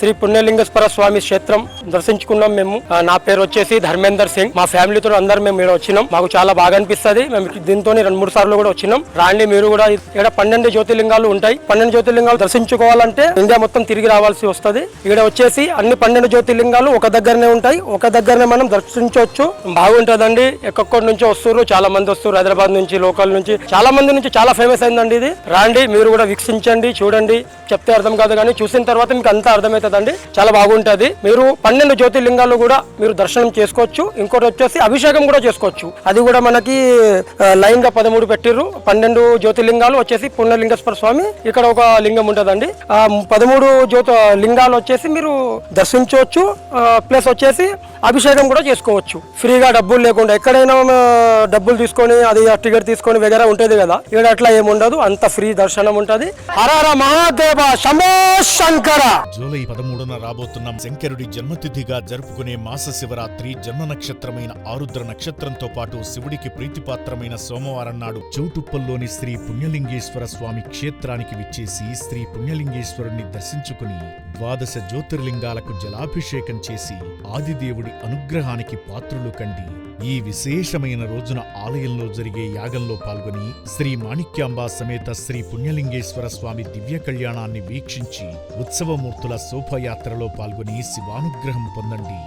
శ్రీ పుణ్యలింగేశ్వర స్వామి క్షేత్రం దర్శించుకున్నాం మేము. నా పేరు వచ్చేసి ధర్మేందర్ సింగ్. మా ఫ్యామిలీతో అందరం మేము ఇక్కడ వచ్చినాం. మాకు చాలా బాగా అనిపిస్తుంది. మేము దీంతో 2-3 సార్లు కూడా వచ్చినాం. రాండి మీరు కూడా. ఇక్కడ 12 జ్యోతిర్లింగాలు ఉంటాయి. 12 జ్యోతిర్లింగాలు దర్శించుకోవాలంటే ఇండియా మొత్తం తిరిగి రావాల్సి వస్తుంది. ఇక్కడ వచ్చేసి అన్ని 12 జ్యోతిర్లింగాలు ఒక దగ్గరనే ఉంటాయి. ఒక దగ్గరనే మనం దర్శించవచ్చు. బాగుంటదండి. ఎక్కడి నుంచో వస్తారు, చాలా మంది వస్తారు. హైదరాబాద్ నుంచి, లోకల్ నుంచి, చాలా మంది నుంచి చాలా ఫేమస్ అయిందండి ఇది. రాండి మీరు కూడా వీక్షించండి, చూడండి. చెప్తే అర్థం కాదు కానీ చూసిన తర్వాత మీకు అంతా అర్థమవుతుందండి. చాలా బాగుంటది. మీరు 12 జ్యోతిర్లింగాలు కూడా మీరు దర్శనం చేసుకోవచ్చు. ఇంకోటి వచ్చేసి అభిషేకం కూడా చేసుకోవచ్చు. అది కూడా మనకి లైన్ గా 13 పెట్టిర్రు. 12 జ్యోతిర్లింగాలు వచ్చేసి పుణ్యలింగేశ్వర స్వామి ఇక్కడ ఒక లింగం ఉంటదండి. 13 లింగాలు వచ్చేసి మీరు దర్శించవచ్చు. ప్లస్ వచ్చేసి అభిషేకం కూడా చేసుకోవచ్చు ఫ్రీగా, డబ్బులు లేకుండా. ఎక్కడైనా డబ్బులు తీసుకొని అది టికెట్ తీసుకొని వగేరా ఉంటది కదా, ఇక్కడ అట్లా ఏముండదు. అంత ఫ్రీ దర్శనం ఉంటది. హరహర మహాదేవ శంభో శంకర. జూలై 13న రాబోతున్న శంకరుడి జన్మతిథిగా జరుపుకునే మాస శివరాత్రి జన్మ నక్షత్రమైన ఆరుద్ర నక్షత్రంతో పాటు శివుడికి ప్రీతిపాత్రమైన సోమవారం నాడు చౌటుప్పల్లోని శ్రీ పుణ్యలింగేశ్వర స్వామి క్షేత్రానికి విచ్చేసి శ్రీ పుణ్యలింగేశ్వరుణ్ణి దర్శించుకుని 12 జ్యోతిర్లింగాలకు జలాభిషేకం చేసి ఆదిదేవుడి అనుగ్రహానికి పాత్రులు కండి. ఈ విశేషమైన రోజున ఆలయంలో జరిగే యాగంలో పాల్గొని శ్రీ మాణిక్యాంబా సమేత శ్రీ పుణ్యలింగేశ్వర స్వామి దివ్య కళ్యాణాన్ని వీక్షించి ఉత్సవమూర్తుల శోభయాత్రలో పాల్గొని శివానుగ్రహం పొందండి.